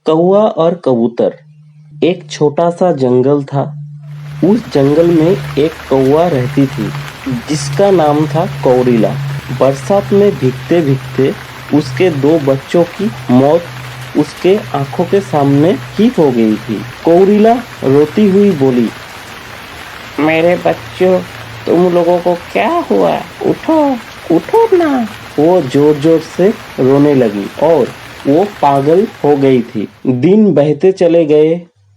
कौवा और कबूतर। एक छोटा सा जंगल था। उस जंगल में एक कौवा रहती थी जिसका नाम था कौरिला। बरसात में भीगते भीगते उसके दो बच्चों की मौत उसके आंखों के सामने ही हो गई थी। कौरिला रोती हुई बोली, मेरे बच्चों, तुम लोगों को क्या हुआ? उठो, उठो ना। वो जोर जोर से रोने लगी और वो पागल हो गई थी। दिन बहते चले गए,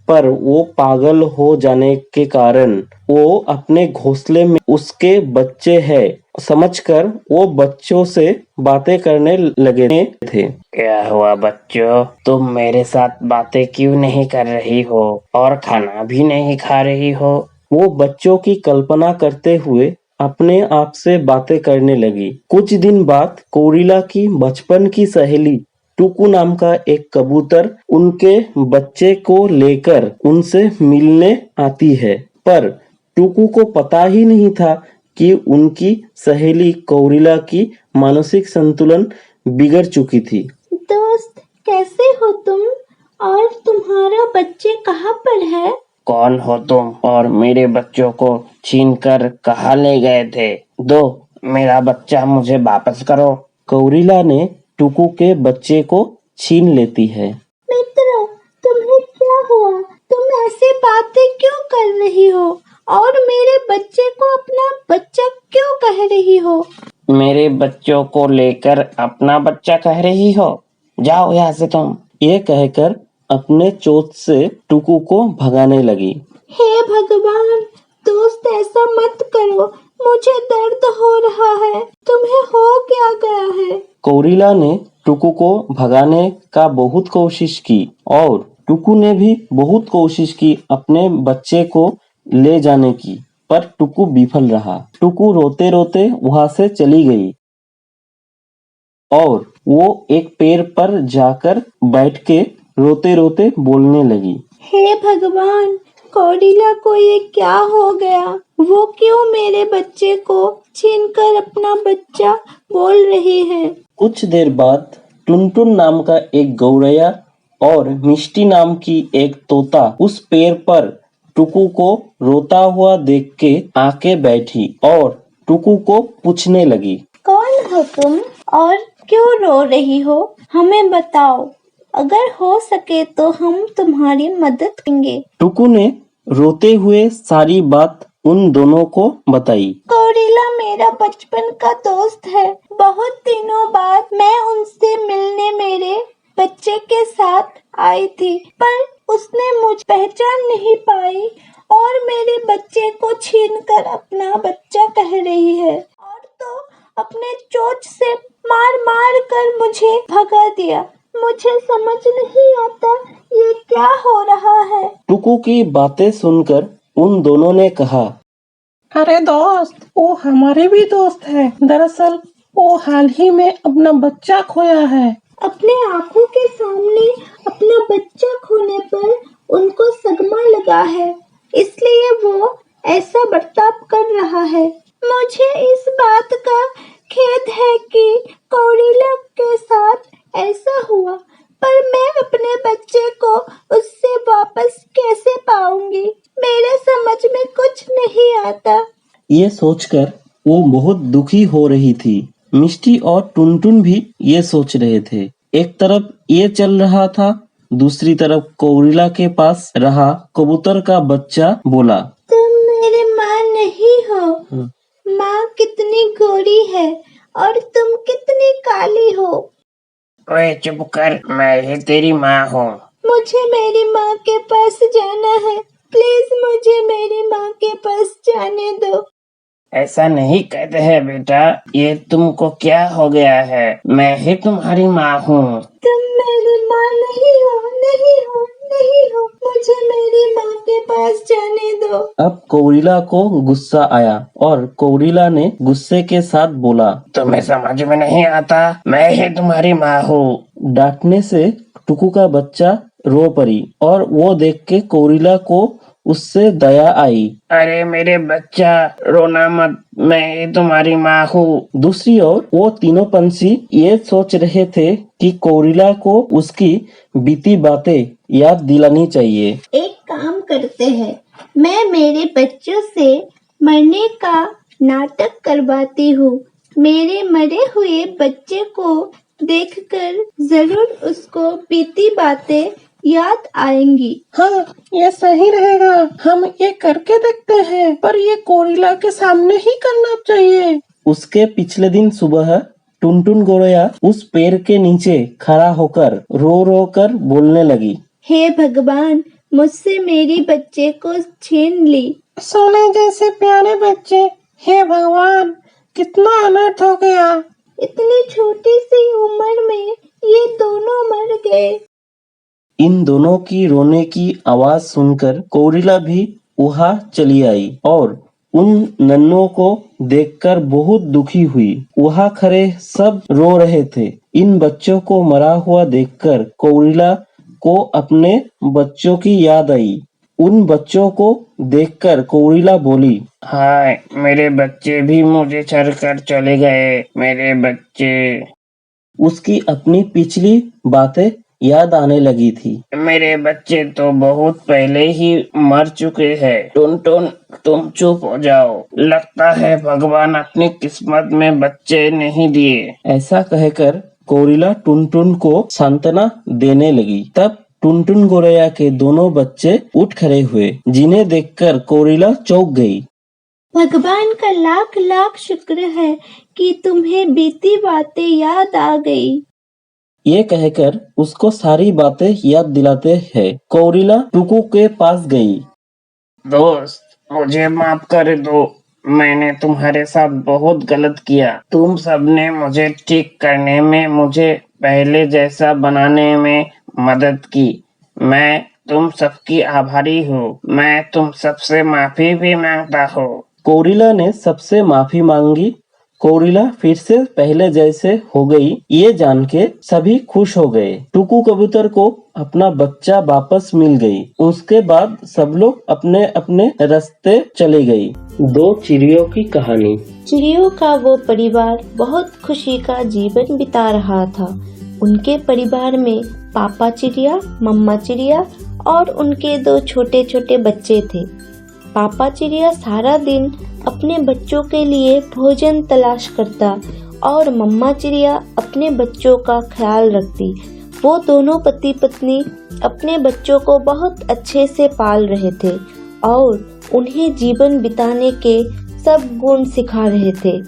पर वो पागल हो जाने के कारण वो अपने घोंसले में उसके बच्चे हैं समझकर वो बच्चों से बातें करने लगे थे। क्या हुआ बच्चों, तुम मेरे साथ बातें क्यों नहीं कर रही हो और खाना भी नहीं खा रही हो? वो बच्चों की कल्पना करते हुए अपने आप से बातें करने लगी। कुछ दिन बाद कोरिला की बचपन की सहेली टुकू नाम का एक कबूतर उनके बच्चे को लेकर उनसे मिलने आती है, पर टुकू को पता ही नहीं था कि उनकी सहेली कोरिला की मानसिक संतुलन बिगड़ चुकी थी। दोस्त, कैसे हो तुम? और तुम्हारा बच्चे कहाँ पर है? कौन हो तुम और मेरे बच्चों को छीनकर कहाँ ले गए थे? दो मेरा बच्चा मुझे वापस करो। कौरिला ने टुकू के बच्चे को छीन लेती है। मित्र, तुम्हें क्या हुआ? तुम ऐसी बातें क्यों कर रही हो और मेरे बच्चे को अपना बच्चा क्यों कह रही हो? मेरे बच्चों को लेकर अपना बच्चा कह रही हो? जाओ यहाँ से तुम। ये कहकर अपने चोंच से टुकू को भगाने लगी। हे भगवान, दोस्त ऐसा मत करो, मुझे दर्द हो रहा है। तुम्हें हो क्या गया है? कौरिला ने टुकू को भगाने का बहुत कोशिश की और टुकू ने भी बहुत कोशिश की अपने बच्चे को ले जाने की, पर टुकू विफल रहा। टुकू रोते रोते वहां से चली गई और वो एक पेड़ पर जाकर बैठ के रोते रोते बोलने लगी। हे भगवान, कौरिला को ये क्या हो गया? वो क्यों मेरे बच्चे को छीनकर अपना बच्चा बोल रही है? कुछ देर बाद टुनटुन नाम का एक गौरैया और मिष्टी नाम की एक तोता उस पेड़ पर टुकू को रोता हुआ देख के आके बैठी और टुकू को पूछने लगी। कौन हो तुम और क्यों रो रही हो? हमें बताओ, अगर हो सके तो हम तुम्हारी मदद करेंगे। टुकू ने रोते हुए सारी बात उन दोनों को बताई। कौरिला मेरा बचपन का दोस्त है। बहुत दिनों बाद मैं उनसे मिलने मेरे बच्चे के साथ आई थी, पर उसने मुझे पहचान नहीं पाई और मेरे बच्चे को छीनकर अपना बच्चा कह रही है और तो अपने चोंच से मार मार कर मुझे भगा दिया। मुझे समझ नहीं आता ये क्या हो रहा है। टुकू की बातें सुनकर उन दोनों ने कहा, अरे दोस्त, वो हमारे भी दोस्त है। दरअसल वो हाल ही में अपना बच्चा खोया है। अपने आंखों के सामने अपना बच्चा खोने पर उनको सदमा लगा है, इसलिए वो ऐसा बर्ताव कर रहा है। मुझे इस बात का खेद है कि कौरिला के साथ ऐसा हुआ, पर मैं अपने बच्चे को उससे वापस कैसे पाऊंगी? मेरे समझ में कुछ नहीं आता। ये सोचकर वो बहुत दुखी हो रही थी। मिष्टी और टुनटुन भी ये सोच रहे थे। एक तरफ ये चल रहा था, दूसरी तरफ कौरिला के पास रहा कबूतर का बच्चा बोला, तुम मेरे माँ नहीं हो। माँ कितनी गोरी है और तुम कितनी काली हो। ओए चुप कर, मैं ही तेरी माँ हूँ। मुझे मेरी माँ के पास जाना है। प्लीज मुझे मेरी माँ के पास जाने दो। ऐसा नहीं कहते हैं बेटा, ये तुमको क्या हो गया है? मैं ही तुम्हारी माँ हूँ। तुम मेरी माँ नहीं हो, नहीं हो, नहीं हो। मुझे मेरी माँ के पास जाने दो। अब कौरिला को गुस्सा आया और कौरिला ने गुस्से के साथ बोला, तुम्हें समझ में नहीं आता, मैं ही तुम्हारी माँ हूँ। डांटने से टुकू का बच्चा रो पड़ी और वो देख के कौरिला को उससे दया आई। अरे मेरे बच्चा, रोना मत, मैं ही तुम्हारी माँ हूँ। दूसरी ओर वो तीनों पंछी ये सोच रहे थे कि कोरिला को उसकी बीती बातें याद दिलानी चाहिए। एक काम करते हैं, मैं मेरे बच्चों से मरने का नाटक करवाती हूँ। मेरे मरे हुए बच्चे को देखकर जरूर उसको बीती बातें याद आएंगी। हाँ, ये सही रहेगा। हम ये करके देखते हैं, पर ये कोरिला के सामने ही करना चाहिए। उसके पिछले दिन सुबह टुनटुन गोरैया उस पेड़ के नीचे खड़ा होकर रो रो कर बोलने लगी। हे भगवान, मुझसे मेरी बच्चे को छीन ली। सोने जैसे प्यारे बच्चे, हे भगवान, कितना अनर्थ हो गया। इतनी छोटी सी उम्र में ये दोनों मर गए। इन दोनों की रोने की आवाज सुनकर कोरिला भी वहां चली आई और उन नन्हों को देखकर बहुत दुखी हुई। वहां खड़े सब रो रहे थे। इन बच्चों को मरा हुआ देखकर कोरिला को अपने बच्चों की याद आई। उन बच्चों को देखकर कोरिला बोली, हाय, मेरे बच्चे भी मुझे छोड़कर चले गए। मेरे बच्चे। उसकी अपनी पिछली बातें याद आने लगी थी। मेरे बच्चे तो बहुत पहले ही मर चुके हैं। टुनटुन, तुम चुप हो जाओ। लगता है भगवान अपनी किस्मत में बच्चे नहीं दिए। ऐसा कहकर कोरिला टुनटुन को सांत्वना देने लगी। तब टुनटुन गोरैया के दोनों बच्चे उठ खड़े हुए, जिन्हें देखकर कोरिला चौंक गई। भगवान का लाख लाख शुक्र है कि तुम्हें बीती बातें याद आ गई। ये कहकर उसको सारी बातें याद दिलाते हैं कोरिला टुकू के पास गई। दोस्त, मुझे माफ कर दो। मैंने तुम्हारे साथ बहुत गलत किया। तुम सबने मुझे ठीक करने में, मुझे पहले जैसा बनाने में मदद की। मैं तुम सबकी आभारी हूँ। मैं तुम सबसे माफी भी मांगता हूँ। कोरिला ने सबसे माफी मांगी। कोरिला फिर से पहले जैसे हो गई। ये जान के सभी खुश हो गए। टुकू कबूतर को अपना बच्चा वापस मिल गई। उसके बाद सब लोग अपने अपने रास्ते चले गए। दो चिड़ियों की कहानी। चिड़ियों का वो परिवार बहुत खुशी का जीवन बिता रहा था। उनके परिवार में पापा चिड़िया, मम्मा चिड़िया और उनके दो छोटे छोटे बच्चे थे। पापा चिड़िया सारा दिन अपने बच्चों के लिए भोजन तलाश करता और मम्मा चिड़िया अपने बच्चों का ख्याल रखती। वो दोनों पति पत्नी अपने बच्चों को बहुत अच्छे से पाल रहे थे और उन्हें जीवन बिताने के सब गुण सिखा रहे थे।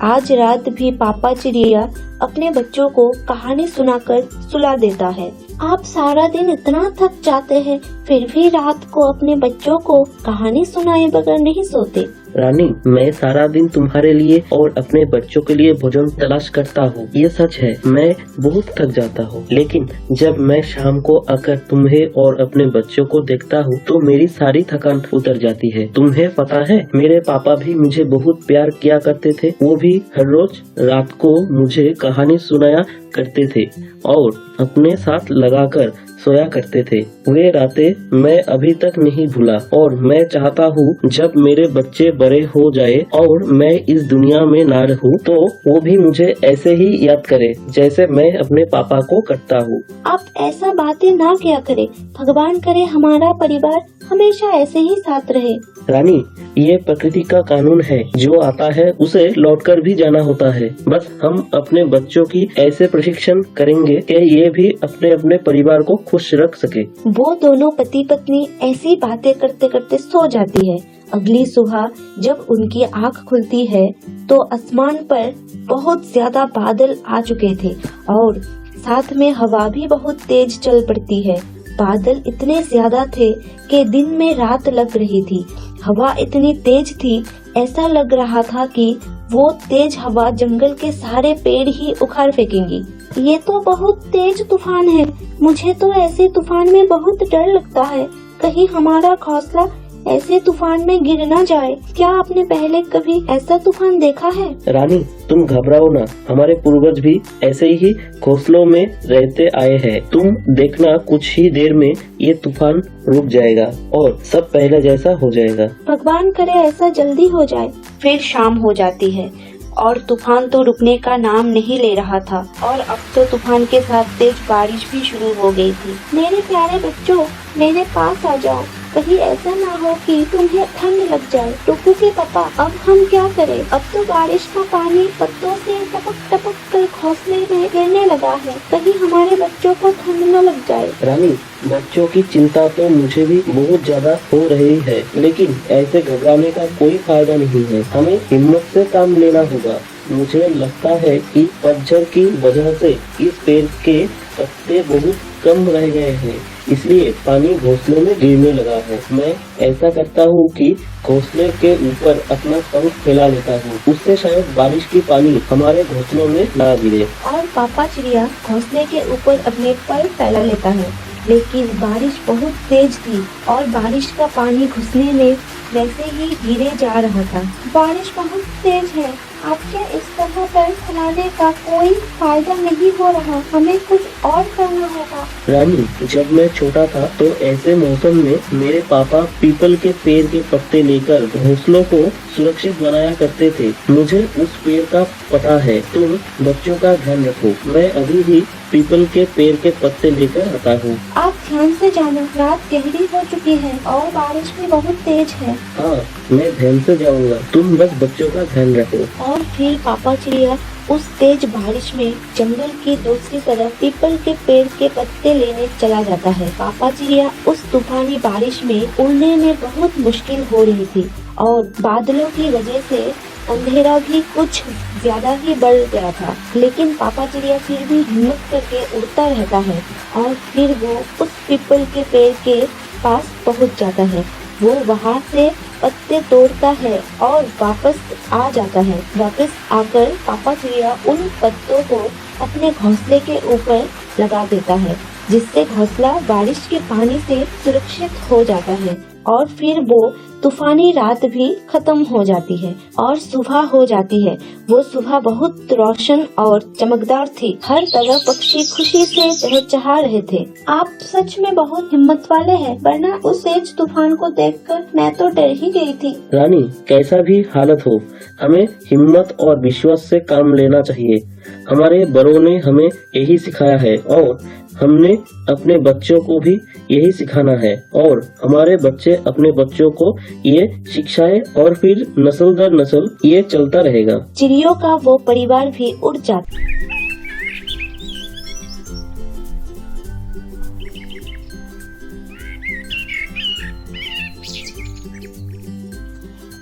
आज रात भी पापा चिड़िया अपने बच्चों को कहानी सुनाकर सुला देता है। आप सारा दिन इतना थक जाते हैं, फिर भी रात को अपने बच्चों को कहानी सुनाए बगैर नहीं सोते। रानी, मैं सारा दिन तुम्हारे लिए और अपने बच्चों के लिए भोजन तलाश करता हूँ। ये सच है, मैं बहुत थक जाता हूँ, लेकिन जब मैं शाम को आकर तुम्हें और अपने बच्चों को देखता हूँ तो मेरी सारी थकान उतर जाती है। तुम्हें पता है, मेरे पापा भी मुझे बहुत प्यार किया करते थे। वो भी हर रोज रात को मुझे कहानी सुनाया करते थे और अपने साथ लगाकर सोया करते थे। वे रातें मैं अभी तक नहीं भूला और मैं चाहता हूँ जब मेरे बच्चे बड़े हो जाए और मैं इस दुनिया में ना रहूँ तो वो भी मुझे ऐसे ही याद करे जैसे मैं अपने पापा को करता हूँ। आप ऐसा बातें ना किया करें। भगवान करे हमारा परिवार हमेशा ऐसे ही साथ रहे। रानी, ये प्रकृति का कानून है। जो आता है उसे लौटकर भी जाना होता है। बस हम अपने बच्चों की ऐसे प्रशिक्षण करेंगे कि ये भी अपने अपने परिवार को खुश रख सके। वो दोनों पति पत्नी ऐसी बातें करते करते सो जाती है। अगली सुबह जब उनकी आँख खुलती है तो आसमान पर बहुत ज्यादा बादल आ चुके थे और साथ में हवा भी बहुत तेज चल पड़ती है। बादल इतने ज्यादा थे कि दिन में रात लग रही थी। हवा इतनी तेज थी, ऐसा लग रहा था कि वो तेज हवा जंगल के सारे पेड़ ही उखाड़ फेंकेंगी। ये तो बहुत तेज तूफान है। मुझे तो ऐसे तूफान में बहुत डर लगता है। कहीं हमारा घोंसला ऐसे तूफान में गिर ना जाए। क्या आपने पहले कभी ऐसा तूफान देखा है? रानी तुम घबराओ ना, हमारे पूर्वज भी ऐसे ही घोंसलों में रहते आए हैं। तुम देखना कुछ ही देर में ये तूफान रुक जाएगा और सब पहले जैसा हो जाएगा। भगवान करे ऐसा जल्दी हो जाए। फिर शाम हो जाती है और तूफान तो रुकने का नाम नहीं ले रहा था और अब तो तूफान के साथ तेज बारिश भी शुरू हो गई थी। मेरे प्यारे बच्चों, मेरे पास आ जाओ। कहीं ऐसा ना हो कि तुम्हें ठंड लग जाए। टुकू के पापा, अब हम क्या करें? अब तो बारिश का पानी पत्तों से टपक टपक कर घोंसले में गिरने लगा है। कहीं हमारे बच्चों को ठंड न लग जाए। रानी बच्चों की चिंता तो मुझे भी बहुत ज्यादा हो रही है, लेकिन ऐसे घबराने का कोई फायदा नहीं है। हमें हिम्मत से काम लेना होगा। मुझे लगता है कि पतझड़ की वजह से इस पेड़ के पत्ते बहुत कम रह गए हैं, इसलिए पानी घोंसले में गिरने लगा है। मैं ऐसा करता हूँ कि घोंसले के ऊपर अपना पंख फैला लेता हूँ, उससे शायद बारिश की पानी हमारे घोंसलों में ना गिरे। और पापा चिड़िया घोंसले के ऊपर अपने पर फैला लेता है, लेकिन बारिश बहुत तेज थी और बारिश का पानी घुसने में वैसे ही गिरे जा रहा था। बारिश बहुत तेज है, आपके इस तरह पैर फैलाने का कोई फायदा नहीं हो रहा। हमें कुछ और करना होगा। रानी जब मैं छोटा था तो ऐसे मौसम में मेरे पापा पीपल के पेड़ के पत्ते लेकर घोंसलों को सुरक्षित बनाया करते थे। मुझे उस पेड़ का पता है। तुम बच्चों का ध्यान रखो, मैं अभी ही पीपल के पेड़ के पत्ते लेकर आता हूँ। आप ध्यान से जाना, रात गहरी हो चुकी है और बारिश भी बहुत तेज है। हाँ मैं ध्यान से जाऊंगा, तुम बस बच्चों का ध्यान रखो। और फिर पापा चिड़िया उस तेज बारिश में जंगल की दूसरी तरफ पीपल के पेड़ के पत्ते लेने चला जाता है। पापा चिड़िया उस तूफानी बारिश में उड़ने में बहुत मुश्किल हो रही थी और बादलों की वजह से अंधेरा भी कुछ ज्यादा ही बढ़ गया था, लेकिन पापा चिड़िया फिर भी हिम्मत करके उड़ता रहता है और फिर वो उस पीपल के पेड़ के पास पहुंच जाता है। वो वहाँ से पत्ते तोड़ता है और वापस आ जाता है। वापस आकर पापा चिड़िया उन पत्तों को अपने घोंसले के ऊपर लगा देता है, जिससे घोंसला बारिश के पानी से सुरक्षित हो जाता है। और फिर वो तूफानी रात भी खत्म हो जाती है और सुबह हो जाती है। वो सुबह बहुत रोशन और चमकदार थी। हर तरफ पक्षी खुशी से चहचहा रहे थे। आप सच में बहुत हिम्मत वाले हैं, वरना उस तेज तूफान को देखकर मैं तो डर ही गई थी। रानी कैसा भी हालत हो, हमें हिम्मत और विश्वास से काम लेना चाहिए। हमारे बड़ों ने हमें यही सिखाया है और हमने अपने बच्चों को भी यही सिखाना है और हमारे बच्चे अपने बच्चों को ये शिक्षाएं और फिर नस्ल दर नस्ल ये चलता रहेगा। चिड़ियों का वो परिवार भी उड़ जाता।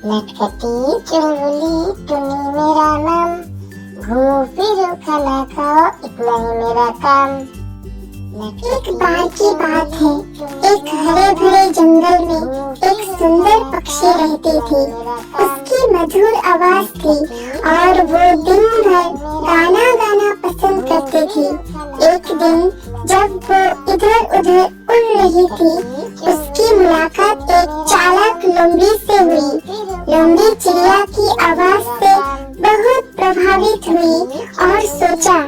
लटकती चुलबुली टुनी मेरा नाम, घूमो फिरो खाना खाओ इतना ही मेरा काम। एक बार की बात है, एक हरे भरे जंगल में एक सुंदर पक्षी रहती थी। उसकी मधुर आवाज थी और वो दिन भर गाना गाना पसंद करती थी। एक दिन जब वो इधर उधर उड़ रही थी, उसकी मुलाकात एक चालाक लोमड़ी से हुई। लोमड़ी चिड़िया की आवाज से बहुत प्रभावित हुई और सोचा,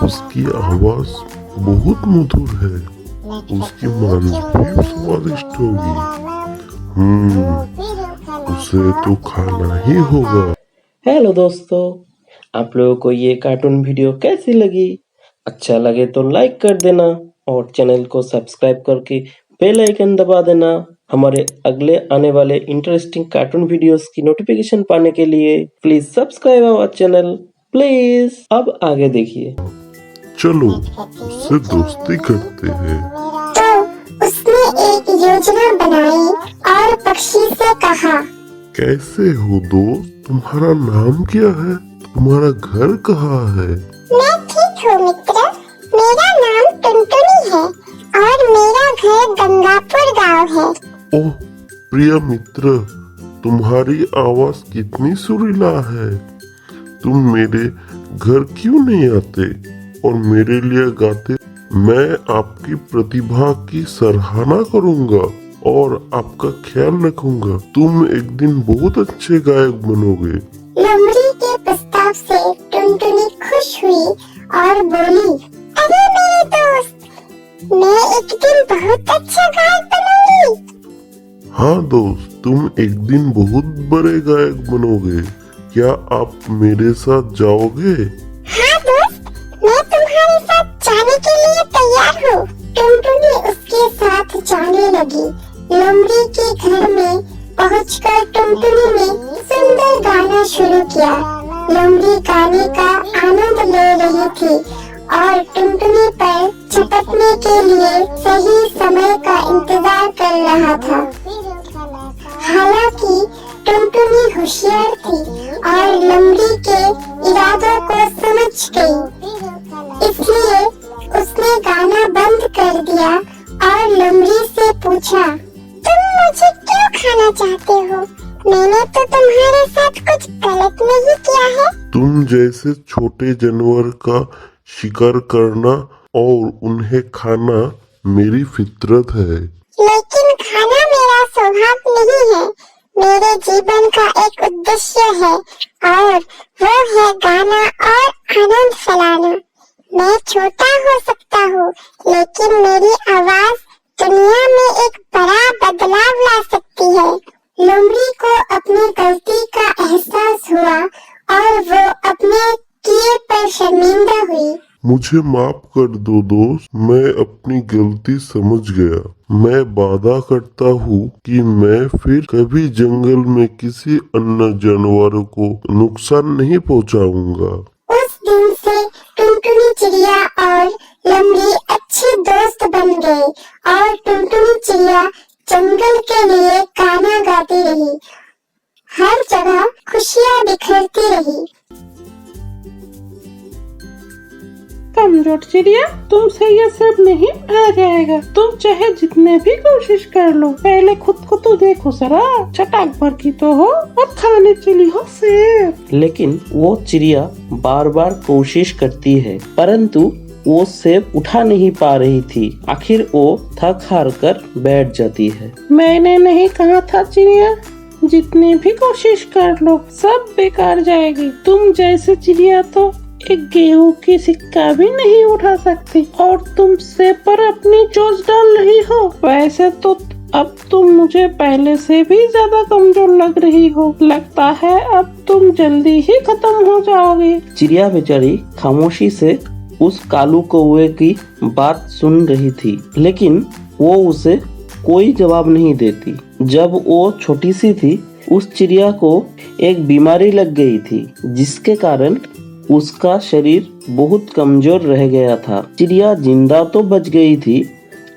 उसकी आवाज बहुत मधुर है, उसकी मांस भी स्वादिष्ट होगी। उसे तो खाना ही होगा। हेलो दोस्तों, आप लोगों को ये कार्टून वीडियो कैसी लगी? अच्छा लगे तो लाइक कर देना और चैनल को सब्सक्राइब करके बेल आइकन दबा देना। हमारे अगले आने वाले इंटरेस्टिंग कार्टून वीडियोस की नोटिफिकेशन पाने के लिए please subscribe our channel please. अब आगे देखिए। चलो उससे दोस्ती करते हैं। तो उसने एक योजना बनाई और पक्षी से कहा, कैसे हो दोस्त, तुम्हारा नाम क्या है, तुम्हारा घर कहाँ है? मैं ठीक हूँ मित्र, मेरा नाम टुनटुनी है और मेरा घर गंगापुर गांव है। ओह प्रिय मित्र, तुम्हारी आवाज कितनी सुरीला है। तुम मेरे घर क्यों नहीं आते और मेरे लिए गाते? मैं आपकी प्रतिभा की सराहना करूंगा और आपका ख्याल रखूंगा। तुम एक दिन बहुत अच्छे गायक बनोगे। लोमड़ी के प्रस्ताव से टुनटुनी खुश हुई और बोली, अरे मेरे दोस्त, मैं एक दिन बहुत अच्छा गायक बनूंगी। हाँ दोस्त, तुम एक दिन बहुत बड़े गायक बनोगे। क्या आप मेरे साथ जाओगे? हाँ दोस्त, मैं तुम्हारे साथ जाने के लिए तैयार हूँ। टुनटुनी उसके साथ जाने लगी। लोमड़ी के घर में पहुंचकर टुनटुनी ने सुंदर गाना शुरू किया। लोमड़ी गाने का आनंद ले रही थी और टुनटुनी पर झपटने के लिए सही समय का इंतजार कर रहा था। हालांकि टुनटुनी होशियार थी और लोमड़ी के इरादों को समझ गई, इसलिए उसने गाना बंद कर दिया और लोमड़ी से पूछा, तुम मुझे क्यों खाना चाहते हो? मैंने तो तुम्हारे साथ कुछ गलत नहीं किया है। तुम जैसे छोटे जानवर का शिकार करना और उन्हें खाना मेरी फितरत है। लेकिन खाना मेरा स्वभाव नहीं है। मेरे जीवन का एक उद्देश्य है और वो है गाना और आनंद फैलाना। मैं छोटा हो सकता हूँ, लेकिन मेरी आवाज दुनिया में एक बड़ा बदलाव ला सकती है। लोमड़ी को अपनी गलती का एहसास हुआ और वो अपने किए पर शर्मिंदा हुई। मुझे माफ कर दो दोस्त, मैं अपनी गलती समझ गया। मैं वादा करता हूँ कि मैं फिर कभी जंगल में किसी अन्य जानवर को नुकसान नहीं पहुँचाऊंगा। उस दिन से टुनटुनी चिड़िया और लोमड़ी अच्छे दोस्त बन गए और टुनटुनी चिड़िया जंगल के लिए गाना गाती रही। हर जगह खुशियाँ बिखरती रही। कमजोर चिड़िया, तुमसे ये सब नहीं आ जाएगा। तुम चाहे जितने भी कोशिश कर लो, पहले खुद को तो देखो जरा। चटाक भर की तो हो और खाने चली हो सेब। लेकिन वो चिड़िया बार बार कोशिश करती है, परंतु वो सेब उठा नहीं पा रही थी। आखिर वो थक हार कर बैठ जाती है। मैंने नहीं कहा था चिड़िया, जितनी भी कोशिश कर लो सब बेकार जाएगी। तुम जैसे चिड़िया तो एक गेहूं की सिक्का भी नहीं उठा सकती और तुम सेब पर अपनी चोंच डाल रही हो। वैसे तो अब तुम मुझे पहले से भी ज्यादा कमजोर लग रही हो। लगता है अब तुम जल्दी ही खत्म हो जाओगी। चिड़िया बेचारी खामोशी से उस कालू कौवे की बात सुन रही थी, लेकिन वो उसे कोई जवाब नहीं देती। जब वो छोटी सी थी, उस चिड़िया को एक बीमारी लग गई थी, जिसके कारण उसका शरीर बहुत कमजोर रह गया था। चिड़िया जिंदा तो बच गई थी,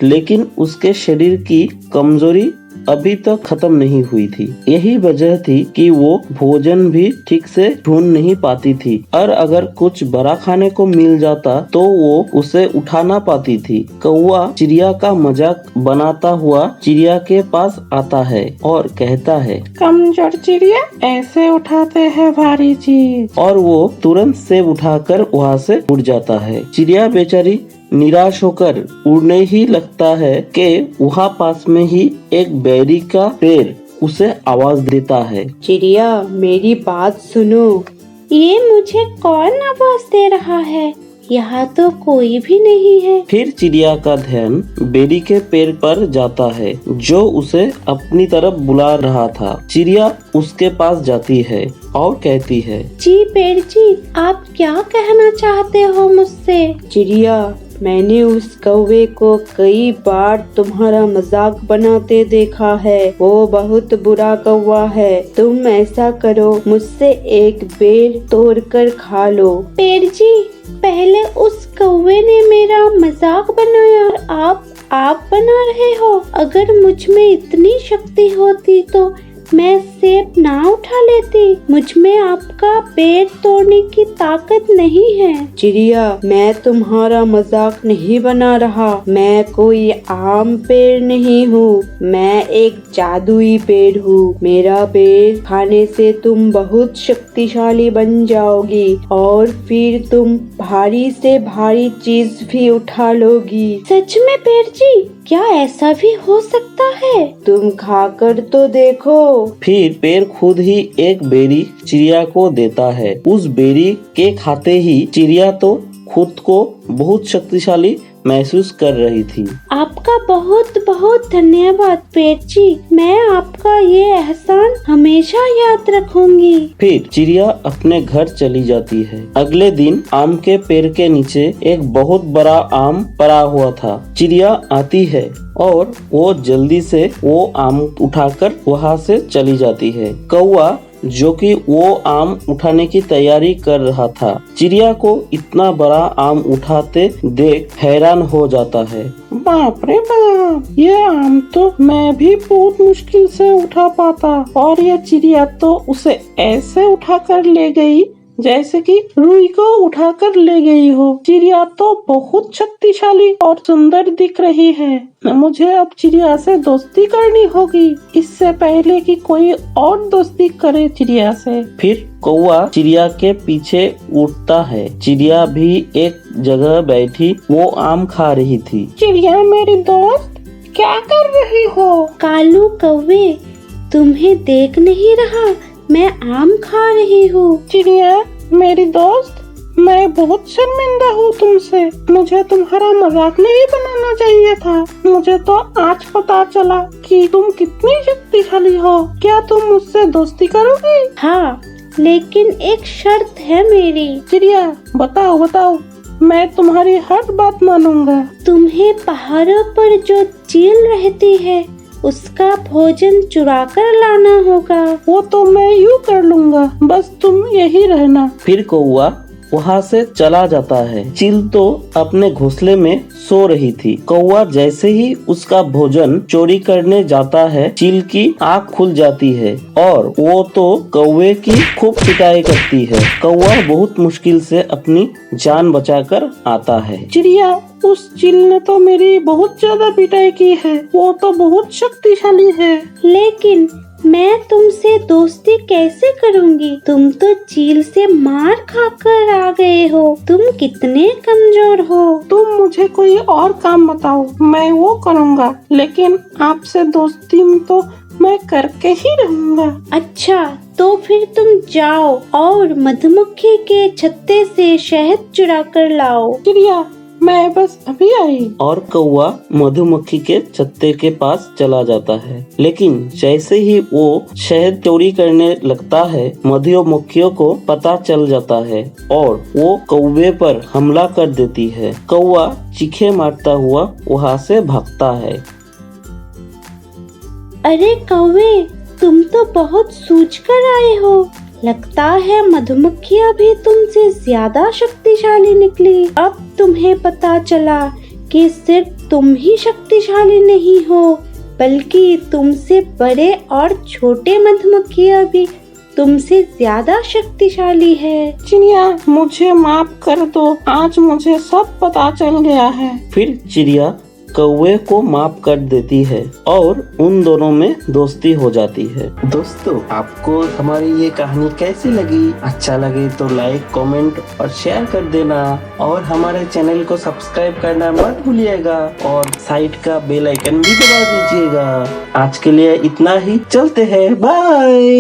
लेकिन उसके शरीर की कमजोरी अभी तक खत्म नहीं हुई थी। यही वजह थी कि वो भोजन भी ठीक से ढूंढ नहीं पाती थी और अगर कुछ बड़ा खाने को मिल जाता तो वो उसे उठा ना पाती थी। कौवा चिड़िया का मजाक बनाता हुआ चिड़िया के पास आता है और कहता है, कमजोर चिड़िया ऐसे उठाते हैं भारी चीज। और वो तुरंत सेब उठाकर वहाँ से उड़ जाता है। चिड़िया बेचारी निराश होकर उड़ने ही लगता है कि वहाँ पास में ही एक बेरी का पेड़ उसे आवाज देता है। चिड़िया, मेरी बात सुनो। ये मुझे कौन आवाज दे रहा है? यहाँ तो कोई भी नहीं है। फिर चिड़िया का ध्यान बेरी के पेड़ पर जाता है, जो उसे अपनी तरफ बुला रहा था। चिड़िया उसके पास जाती है और कहती है, जी पेड़ जी, आप क्या कहना चाहते हो मुझसे? चिड़िया, मैंने उस कौवे को कई बार तुम्हारा मजाक बनाते देखा है। वो बहुत बुरा कौवा है। तुम ऐसा करो, मुझसे एक बेर तोड़कर खा लो। पेड़ जी, पहले उस कौवे ने मेरा मजाक बनाया और आप बना रहे हो। अगर मुझ में इतनी शक्ति होती तो मैं सेब ना उठा उठा लेती। मुझ में आपका पेड़ तोड़ने की ताकत नहीं है। चिड़िया, मैं तुम्हारा मजाक नहीं बना रहा। मैं कोई आम पेड़ नहीं हूँ, मैं एक जादुई पेड़ हूँ। मेरा पेड़ खाने से तुम बहुत शक्तिशाली बन जाओगी और फिर तुम भारी से भारी चीज भी उठा लोगी। सच में पेड़ जी, क्या ऐसा भी हो सकता है? तुम खाकर तो देखो। फिर पेड़ खुद ही एक बेरी चिड़िया को देता है। उस बेरी के खाते ही चिड़िया तो खुद को बहुत शक्तिशाली महसूस कर रही थी। आपका बहुत बहुत धन्यवाद पेड़ जी, मैं आपका ये एहसान हमेशा याद रखूंगी। फिर चिड़िया अपने घर चली जाती है। अगले दिन आम के पेड़ के नीचे एक बहुत बड़ा आम पड़ा हुआ था। चिड़िया आती है और वो जल्दी से वो आम उठाकर वहाँ से चली जाती है। कौवा जो कि वो आम उठाने की तैयारी कर रहा था, चिड़िया को इतना बड़ा आम उठाते देख हैरान हो जाता है। बाप रे बाप, ये आम तो मैं भी बहुत मुश्किल से उठा पाता और ये चिड़िया तो उसे ऐसे उठा कर ले गई जैसे कि रुई को उठाकर ले गई हो। चिड़िया तो बहुत शक्तिशाली और सुंदर दिख रही है। मुझे अब चिड़िया से दोस्ती करनी होगी, इससे पहले कि कोई और दोस्ती करे चिड़िया से। फिर कौवा चिड़िया के पीछे उठता है। चिड़िया भी एक जगह बैठी वो आम खा रही थी। चिड़िया मेरी दोस्त, क्या कर रही हो? कालू कौवे, तुम्हें देख नहीं रहा, मैं आम खा रही हूँ। चिड़िया मेरी दोस्त, मैं बहुत शर्मिंदा हूँ तुमसे। मुझे तुम्हारा मजाक नहीं बनाना चाहिए था। मुझे तो आज पता चला कि तुम कितनी शक्तिशाली हो। क्या तुम मुझसे दोस्ती करोगी? हाँ, लेकिन एक शर्त है मेरी। चिड़िया बताओ बताओ, मैं तुम्हारी हर बात मानूंगा। तुम्हें पहाड़ों पर जो चील रहती है उसका भोजन चुरा कर लाना होगा। वो तो मैं यूँ कर लूँगा, बस तुम यही रहना। फिर कौवा वहाँ से चला जाता है। चील तो अपने घोंसले में सो रही थी। कौवा जैसे ही उसका भोजन चोरी करने जाता है, चील की आँख खुल जाती है और वो तो कौवे की खूब पिटाई करती है। कौवा बहुत मुश्किल से अपनी जान बचाकर आता है। चिड़िया, उस चील ने तो मेरी बहुत ज्यादा पिटाई की है। वो तो बहुत शक्तिशाली है। लेकिन मैं तुमसे दोस्ती कैसे करूंगी? तुम तो चील से मार खाकर आ गए हो। तुम कितने कमजोर हो। तुम मुझे कोई और काम बताओ, मैं वो करूँगा, लेकिन आपसे दोस्ती में तो मैं करके ही रहूँगा। अच्छा, तो फिर तुम जाओ और मधुमक्खी के छत्ते से शहद चुरा कर लाओ। चिड़िया, मैं बस अभी आई। और कौवा मधुमक्खी के छत्ते के पास चला जाता है। लेकिन जैसे ही वो शहद चोरी करने लगता है, मधुमक्खियों को पता चल जाता है और वो कौवे पर हमला कर देती है। कौवा चीखे मारता हुआ वहाँ से भागता है। अरे कौवे, तुम तो बहुत सूझ कर आए हो। लगता है मधुमक्खियाँ भी तुमसे ज्यादा शक्तिशाली निकली। अब तुम्हें पता चला कि सिर्फ तुम ही शक्तिशाली नहीं हो, बल्कि तुमसे बड़े और छोटे मधुमक्खियाँ भी तुमसे ज्यादा शक्तिशाली है। चिड़िया, मुझे माफ कर दो, आज मुझे सब पता चल गया है। फिर चिड़िया कौवे को माफ कर देती है और उन दोनों में दोस्ती हो जाती है। दोस्तों, आपको हमारी ये कहानी कैसी लगी? अच्छा लगे तो लाइक, कमेंट और शेयर कर देना और हमारे चैनल को सब्सक्राइब करना मत भूलिएगा और साइड का बेल आइकन भी दबा दीजिएगा। आज के लिए इतना ही, चलते हैं, बाय।